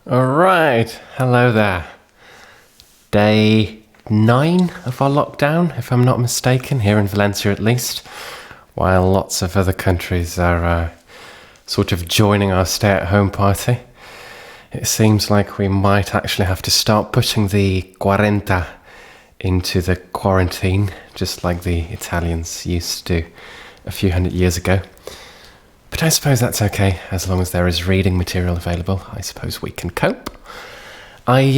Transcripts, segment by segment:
All right, hello there. Day 9 of our lockdown, if I'm not mistaken, here in Valencia at least, while lots of other countries are sort of joining our stay-at-home party. It seems like we might actually have to start putting the cuarenta into the quarantine, just like the Italians used to do a few hundred years ago. But I suppose that's okay, as long as there is reading material available. I suppose we can cope. I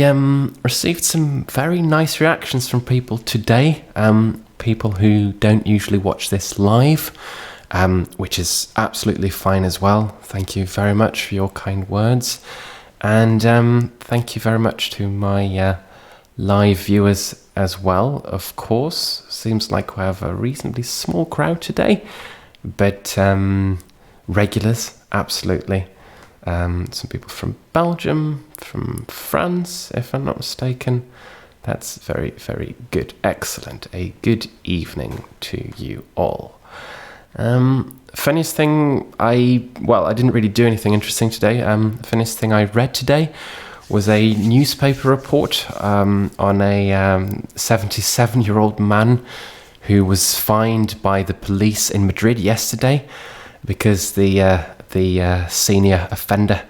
received some very nice reactions from people today, people who don't usually watch this live, which is absolutely fine as well. Thank you very much for your kind words. And thank you very much to my live viewers as well, of course. Seems like we have a reasonably small crowd today, but regulars, absolutely. Some people from Belgium, from France, if I'm not mistaken. That's very, very good. Excellent. A good evening to you all. Funniest thing, I didn't really do anything interesting today. Funniest thing I read today was a newspaper report on a 77-year-old man who was fined by the police in Madrid yesterday because the senior offender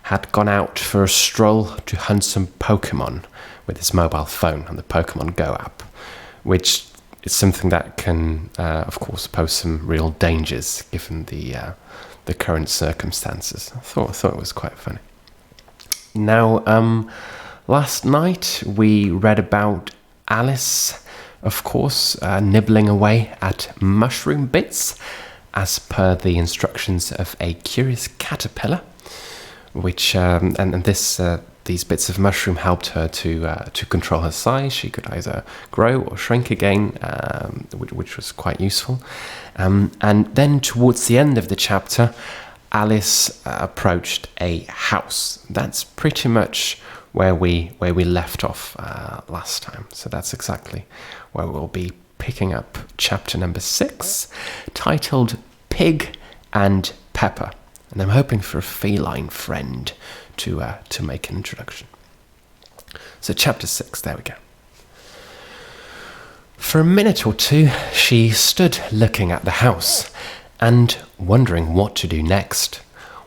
had gone out for a stroll to hunt some Pokemon with his mobile phone on the Pokemon Go app, which is something that can, of course, pose some real dangers given the current circumstances. I thought it was quite funny. Now, last night we read about Alice, of course, nibbling away at mushroom bits, as per the instructions of a curious caterpillar, which these bits of mushroom helped her to control her size. She could either grow or shrink again, which was quite useful. And then towards the end of the chapter, Alice approached a house. That's pretty much where we left off last time. So that's exactly where we'll be picking up chapter number 6, titled Pig and Pepper. And I'm hoping for a feline friend to make an introduction. So chapter 6, there we go. For a minute or two, she stood looking at the house and wondering what to do next,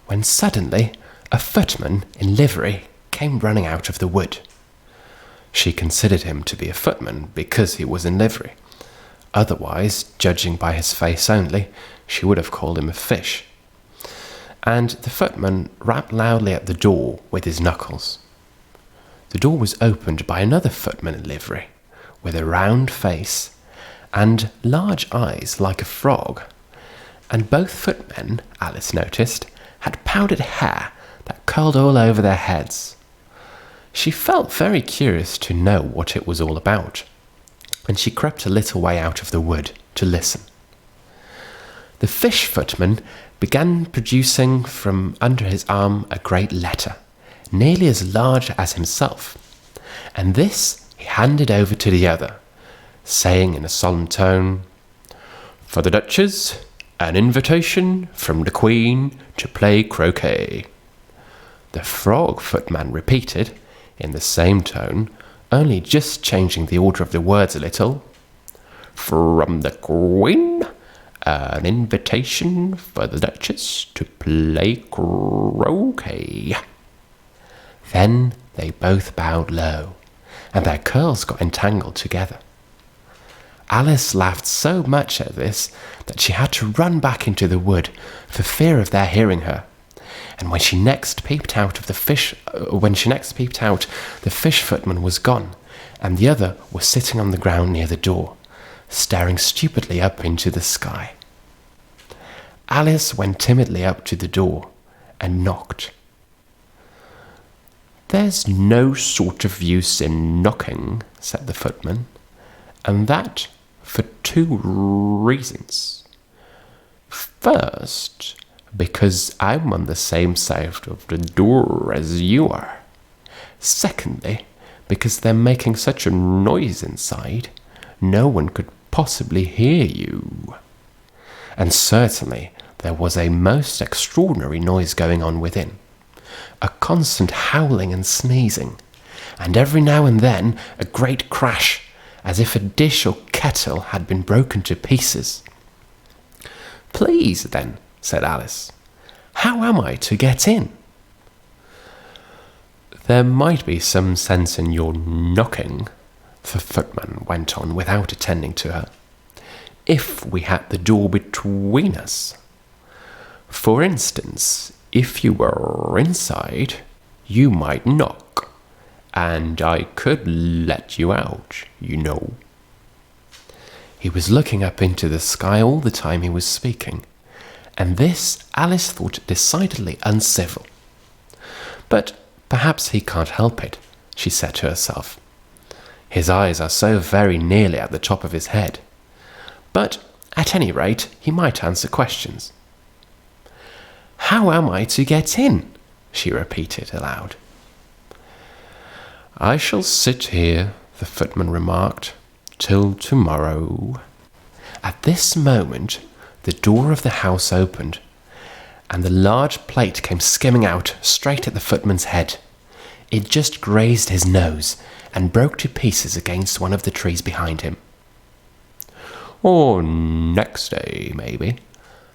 when suddenly a footman in livery came running out of the wood. She considered him to be a footman because he was in livery. Otherwise, judging by his face only, she would have called him a fish. And the footman rapped loudly at the door with his knuckles. The door was opened by another footman in livery, with a round face and large eyes like a frog. And both footmen, Alice noticed, had powdered hair that curled all over their heads. She felt very curious to know what it was all about, and she crept a little way out of the wood to listen. The fish footman began producing from under his arm a great letter, nearly as large as himself, and this he handed over to the other, saying in a solemn tone, "For the Duchess, an invitation from the Queen to play croquet." The frog footman repeated, in the same tone, only just changing the order of the words a little, "From the Queen, an invitation for the Duchess to play croquet." Then they both bowed low, and their curls got entangled together. Alice laughed so much at this that she had to run back into the wood for fear of their hearing her. And when she next peeped out, the fish footman was gone, and the other was sitting on the ground near the door, staring stupidly up into the sky. Alice went timidly up to the door and knocked. "There's no sort of use in knocking," said the footman, "and that for 2 reasons. First, because I'm on the same side of the door as you are. Secondly, because they're making such a noise inside, no one could possibly hear you." And certainly there was a most extraordinary noise going on within, a constant howling and sneezing, and every now and then a great crash, as if a dish or kettle had been broken to pieces. "Please, then," said Alice, "how am I to get in?" "There might be some sense in your knocking," the footman went on without attending to her, "if we had the door between us. For instance, if you were inside, you might knock, and I could let you out, you know." He was looking up into the sky all the time he was speaking, and this Alice thought decidedly uncivil. But perhaps he can't help it, she said to herself. His eyes are so very nearly at the top of his head. But at any rate, he might answer questions. "How am I to get in?" she repeated aloud. "I shall sit here," the footman remarked, "till tomorrow." At this moment, the door of the house opened, and the large plate came skimming out straight at the footman's head. It just grazed his nose and broke to pieces against one of the trees behind him. "Or next day, maybe,"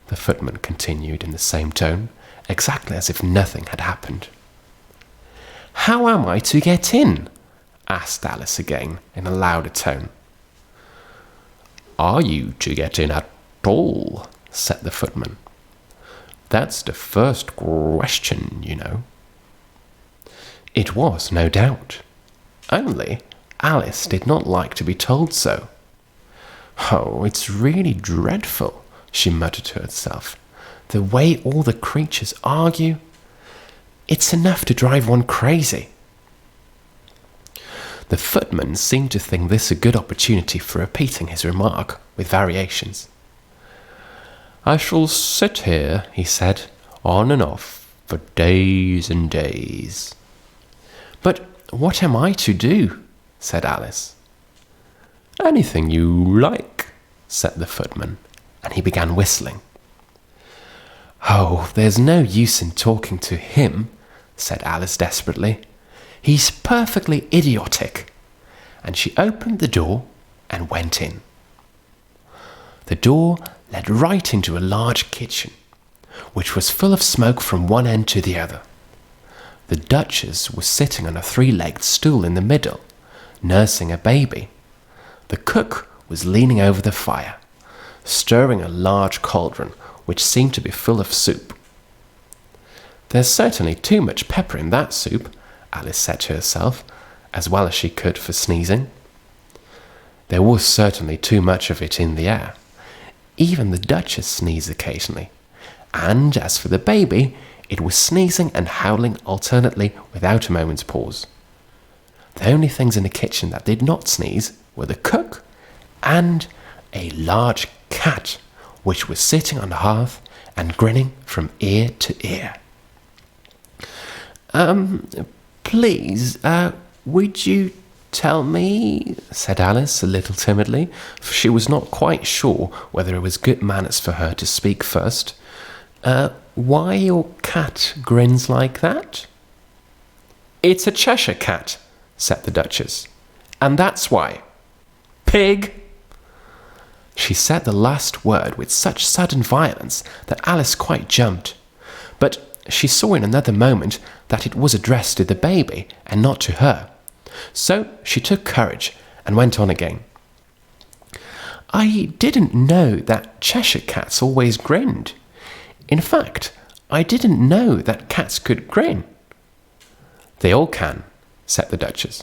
the footman continued in the same tone, exactly as if nothing had happened. "How am I to get in?" asked Alice again in a louder tone. "Are you to get in at all?" said the footman. "That's the first question, you know." It was, no doubt. Only Alice did not like to be told so. "Oh, it's really dreadful," she muttered to herself. "The way all the creatures argue. It's enough to drive one crazy." The footman seemed to think this a good opportunity for repeating his remark, with variations. "I shall sit here," he said, "on and off, for days and days." "But what am I to do?" said Alice. "Anything you like," said the footman, and he began whistling. "Oh, there's no use in talking to him," said Alice desperately. "He's perfectly idiotic." And she opened the door and went in. The door led right into a large kitchen, which was full of smoke from one end to the other. The Duchess was sitting on a three-legged stool in the middle, nursing a baby. The cook was leaning over the fire, stirring a large cauldron which seemed to be full of soup. "There's certainly too much pepper in that soup," Alice said to herself, as well as she could for sneezing. There was certainly too much of it in the air. Even the Duchess sneezed occasionally, and as for the baby, it was sneezing and howling alternately without a moment's pause. The only things in the kitchen that did not sneeze were the cook and a large cat, which was sitting on the hearth and grinning from ear to ear. Please, would you tell me," said Alice a little timidly, for she was not quite sure whether it was good manners for her to speak first, "why your cat grins like that?" "It's a Cheshire cat," said the Duchess, "and that's why. Pig!" She said the last word with such sudden violence that Alice quite jumped, but she saw in another moment that it was addressed to the baby and not to her. So she took courage and went on again. "I didn't know that Cheshire cats always grinned. In fact, I didn't know that cats could grin." "They all can," said the Duchess,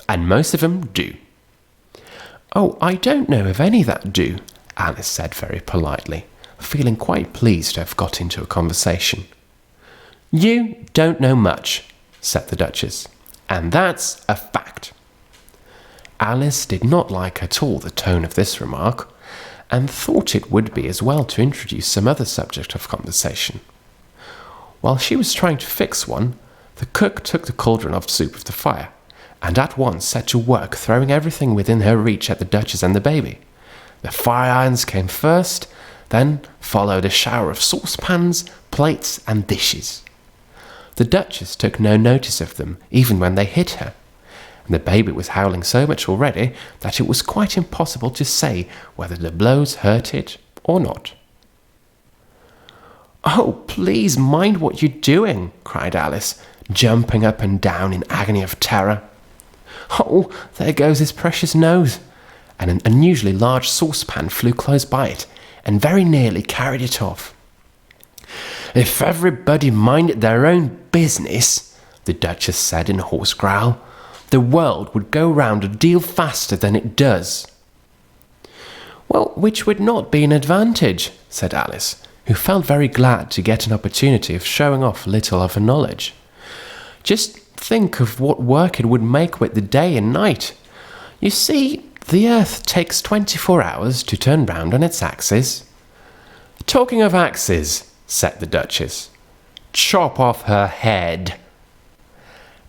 "and most of them do." "Oh, I don't know of any that do," Alice said very politely, feeling quite pleased to have got into a conversation. "You don't know much," said the Duchess, "and that's a fact." Alice did not like at all the tone of this remark, and thought it would be as well to introduce some other subject of conversation. While she was trying to fix one, the cook took the cauldron of soup off the fire, and at once set to work throwing everything within her reach at the Duchess and the baby. The fire irons came first, then followed a shower of saucepans, plates, and dishes. The Duchess took no notice of them, even when they hit her, and the baby was howling so much already that it was quite impossible to say whether the blows hurt it or not. "Oh, please mind what you're doing," cried Alice, jumping up and down in agony of terror. "Oh, there goes his precious nose," and an unusually large saucepan flew close by it and very nearly carried it off. "If everybody minded their own business," the Duchess said in a hoarse growl, "the world would go round a deal faster than it does." "Well, which would not be an advantage," said Alice, who felt very glad to get an opportunity of showing off a little of her knowledge. "Just think of what work it would make with the day and night. You see, the Earth takes 24 hours to turn round on its axis." "Talking of axes," said the Duchess, "chop off her head."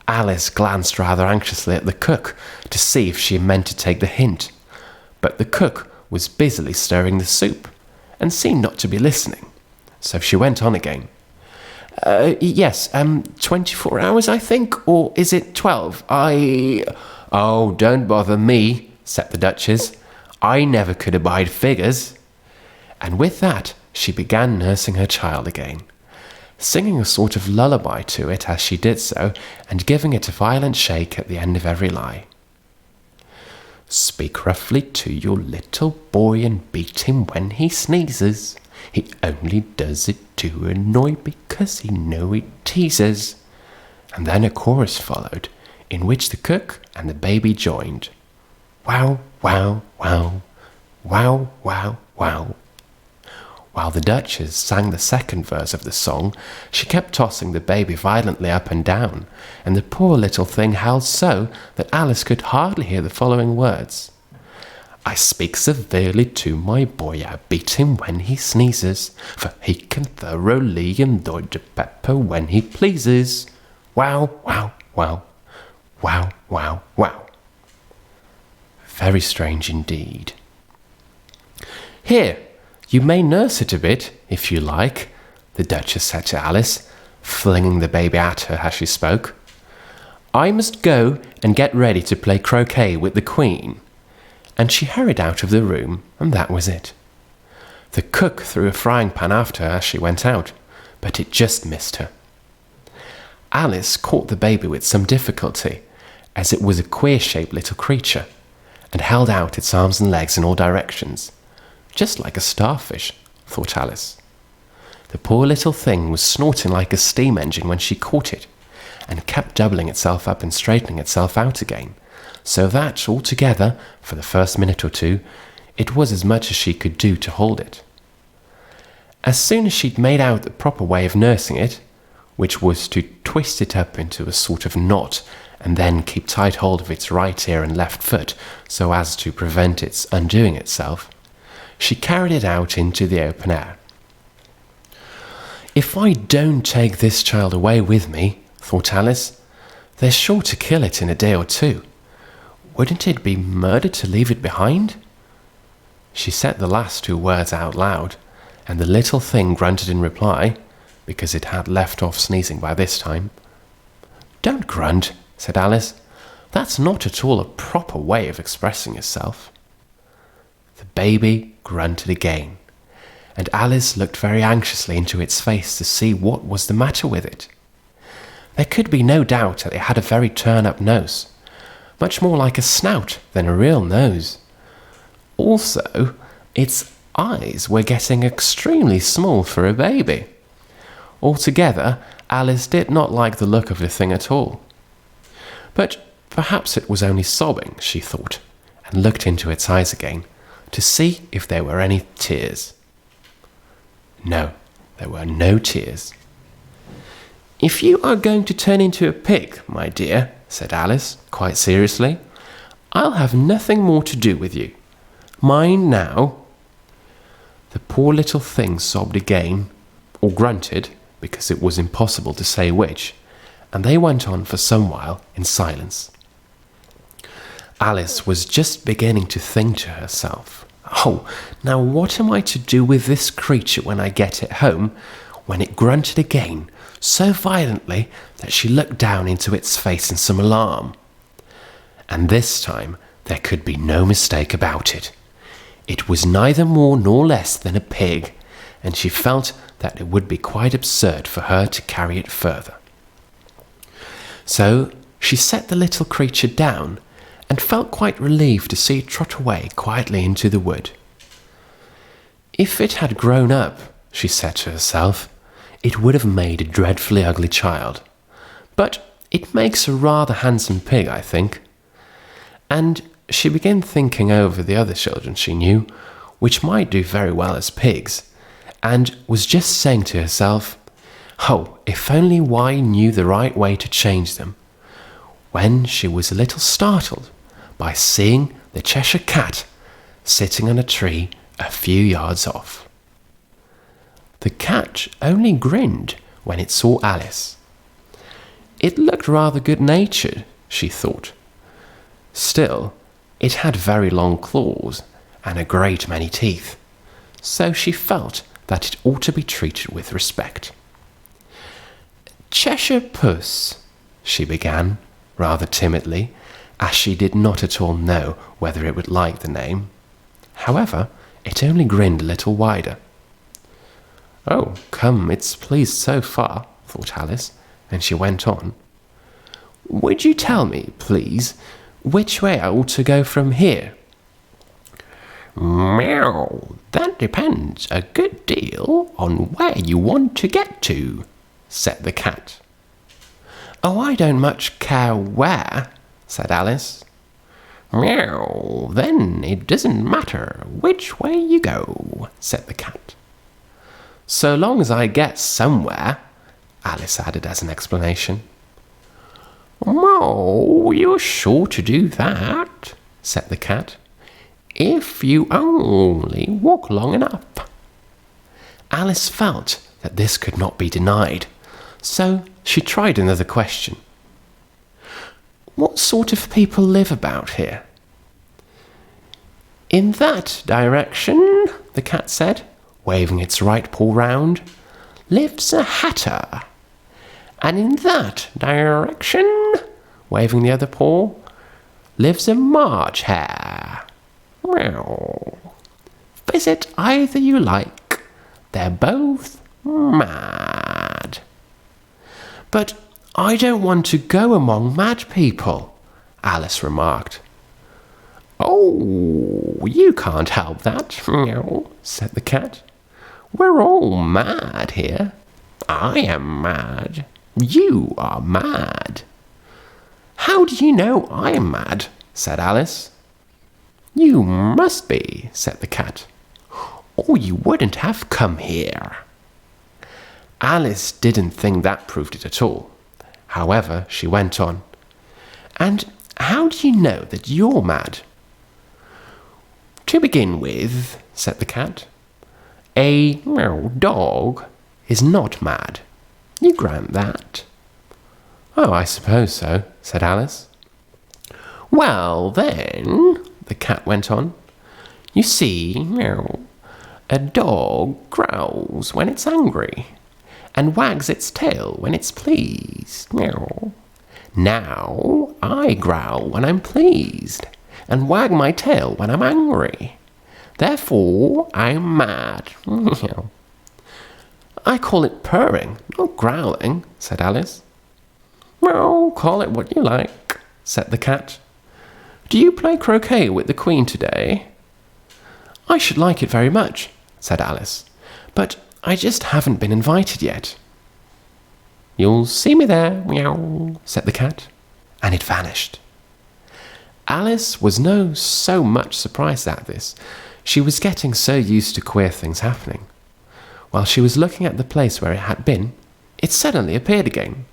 Alice glanced rather anxiously at the cook to see if she meant to take the hint, but the cook was busily stirring the soup and seemed not to be listening, so she went on again. Yes, 24 hours, I think, or is it 12? Oh, don't bother me," said the Duchess. "I never could abide figures." And with that, she began nursing her child again, singing a sort of lullaby to it as she did so, and giving it a violent shake at the end of every lie. "Speak roughly to your little boy and beat him when he sneezes. He only does it to annoy because he knows it teases." And then a chorus followed, in which the cook and the baby joined. Wow, wow, wow, wow, wow, wow. While the Duchess sang the second verse of the song, she kept tossing the baby violently up and down, and the poor little thing howled so that Alice could hardly hear the following words. "I speak severely to my boy, I beat him when he sneezes, for he can thoroughly enjoy the pepper when he pleases. Wow, wow, wow, wow, wow, wow." Very strange indeed. "Here, you may nurse it a bit, if you like," the Duchess said to Alice, flinging the baby at her as she spoke. "I must go and get ready to play croquet with the Queen." And she hurried out of the room, and that was it. The cook threw a frying pan after her as she went out, but it just missed her. Alice caught the baby with some difficulty, as it was a queer-shaped little creature, and held out its arms and legs in all directions. Just like a starfish, thought Alice. The poor little thing was snorting like a steam engine when she caught it, and kept doubling itself up and straightening itself out again, so that, altogether, for the first minute or two, it was as much as she could do to hold it. As soon as she'd made out the proper way of nursing it, which was to twist it up into a sort of knot and then keep tight hold of its right ear and left foot so as to prevent its undoing itself, she carried it out into the open air. "If I don't take this child away with me," thought Alice, "they're sure to kill it in a day or two. Wouldn't it be murder to leave it behind?" She said the last two words out loud, and the little thing grunted in reply, because it had left off sneezing by this time. "Don't grunt," said Alice. "That's not at all a proper way of expressing yourself." The baby grunted again, and Alice looked very anxiously into its face to see what was the matter with it. There could be no doubt that it had a very turn-up nose, much more like a snout than a real nose. Also, its eyes were getting extremely small for a baby. Altogether, Alice did not like the look of the thing at all. But perhaps it was only sobbing, she thought, and looked into its eyes again to see if there were any tears. No, there were no tears. "If you are going to turn into a pig, my dear," said Alice, quite seriously, "I'll have nothing more to do with you. Mind now." The poor little thing sobbed again, or grunted, because it was impossible to say which, and they went on for some while in silence. Alice was just beginning to think to herself, "Oh, now what am I to do with this creature when I get it home?" when it grunted again, so violently that she looked down into its face in some alarm. And this time there could be no mistake about it. It was neither more nor less than a pig, and she felt that it would be quite absurd for her to carry it further. So she set the little creature down and felt quite relieved to see it trot away quietly into the wood. If it had grown up, she said to herself, it would have made a dreadfully ugly child. But it makes a rather handsome pig, I think. And she began thinking over the other children she knew, which might do very well as pigs, and was just saying to herself, oh, if only Y knew the right way to change them, when she was a little startled by seeing the Cheshire Cat sitting on a tree a few yards off. The cat only grinned when it saw Alice. It looked rather good-natured, she thought. Still, it had very long claws and a great many teeth, so she felt that it ought to be treated with respect. Cheshire Puss, she began, rather timidly, as she did not at all know whether it would like the name. However, it only grinned a little wider. Oh, come, it's pleased so far, thought Alice, and she went on. Would you tell me, please, which way I ought to go from here? Meow, that depends a good deal on where you want to get to, said the cat. Oh, I don't much care where, said Alice. Meow, then it doesn't matter which way you go, said the cat. So long as I get somewhere, Alice added as an explanation. Oh, you're sure to do that, said the cat, if you only walk long enough. Alice felt that this could not be denied, so she tried another question. What sort of people live about here? In that direction, the cat said, waving its right paw round, lives a hatter. And in that direction, waving the other paw, lives a March hare. Meow. Visit either you like, they're both mad. But I don't want to go among mad people, Alice remarked. Oh, you can't help that, meow, said the cat. We're all mad here. I am mad. You are mad. How do you know I'm mad? Said Alice. You must be, said the cat, or you wouldn't have come here. Alice didn't think that proved it at all. However, she went on. And how do you know that you're mad? To begin with, said the cat, a dog is not mad. You grant that? Oh, I suppose so, said Alice. Well, then, the cat went on, you see, a dog growls when it's angry and wags its tail when it's pleased. Now, I growl when I'm pleased and wag my tail when I'm angry. Therefore, I'm mad. I call it purring, not growling, said Alice. Well, call it what you like, said the cat. Do you play croquet with the Queen today? I should like it very much, said Alice, but I just haven't been invited yet. You'll see me there, meow, said the cat, and it vanished. Alice was no so much surprised at this. She was getting so used to queer things happening. While she was looking at the place where it had been, it suddenly appeared again.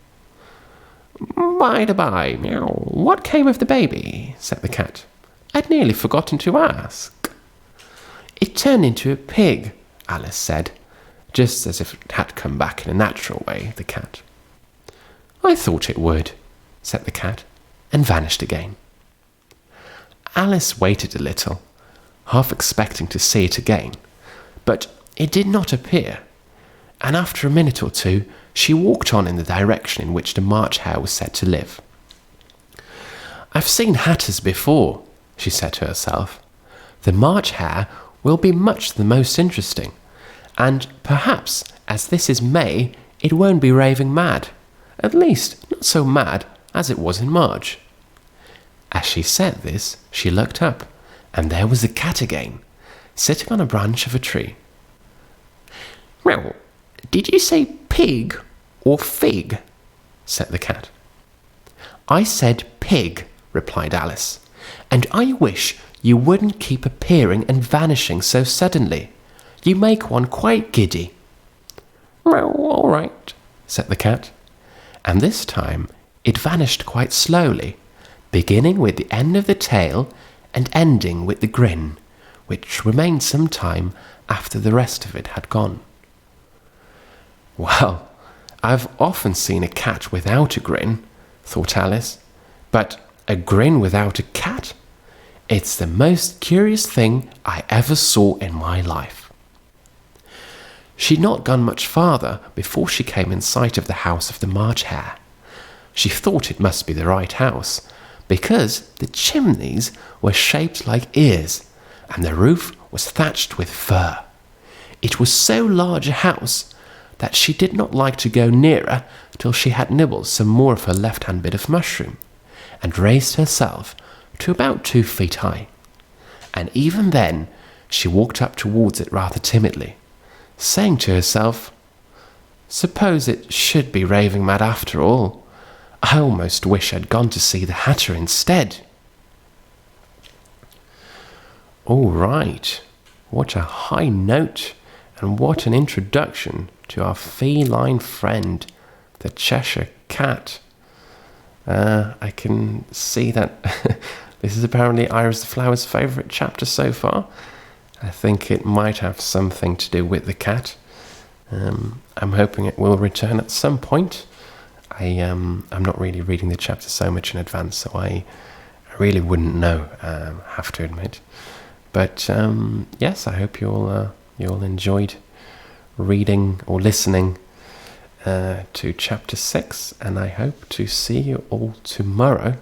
By-the-by, meow, what came of the baby? Said the cat. I'd nearly forgotten to ask. It turned into a pig, Alice said, just as if it had come back in a natural way, the cat. I thought it would, said the cat, and vanished again. Alice waited a little, half expecting to see it again, but it did not appear, and after a minute or two, she walked on in the direction in which the March Hare was said to live. "I've seen hatters before," she said to herself. "The March Hare will be much the most interesting, and perhaps, as this is May, it won't be raving mad. At least, not so mad as it was in March." As she said this, she looked up, and there was the cat again, sitting on a branch of a tree. "Well, did you say pig or fig?" said the cat. "I said pig," replied Alice, "and I wish you wouldn't keep appearing and vanishing so suddenly. You make one quite giddy." "Well, all right," said the cat, and this time it vanished quite slowly, beginning with the end of the tail and ending with the grin, which remained some time after the rest of it had gone. "Well, I've often seen a cat without a grin," thought Alice, "but a grin without a cat? It's the most curious thing I ever saw in my life." She'd not gone much farther before she came in sight of the house of the March Hare. She thought it must be the right house, because the chimneys were shaped like ears, and the roof was thatched with fur. It was so large a house that she did not like to go nearer till she had nibbled some more of her left-hand bit of mushroom, and raised herself to about 2 feet high. And even then she walked up towards it rather timidly, saying to herself, "Suppose it should be raving mad after all. I almost wish I'd gone to see the Hatter instead." All right, what a high note, and what an introduction to our feline friend, the Cheshire Cat. I can see that this is apparently Iris the Flower's favourite chapter so far. I think it might have something to do with the cat. I'm hoping it will return at some point. I'm not really reading the chapter so much in advance, so I really wouldn't know, have to admit. But yes, I hope you all enjoyed reading or listening to chapter 6, and I hope to see you all tomorrow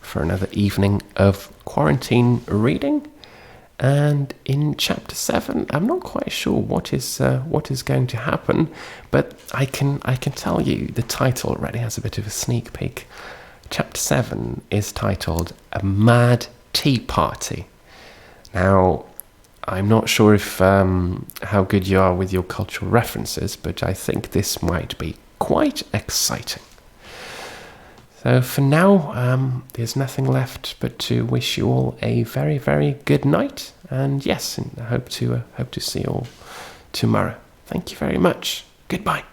for another evening of quarantine reading. And in chapter 7, I'm not quite sure what is going to happen, but I can tell you the title already has a bit of a sneak peek. Chapter 7 is titled "A Mad Tea Party." Now, I'm not sure if how good you are with your cultural references, but I think this might be quite exciting. So for now, there's nothing left but to wish you all a very, very good night. And yes, I hope to see you all tomorrow. Thank you very much. Goodbye.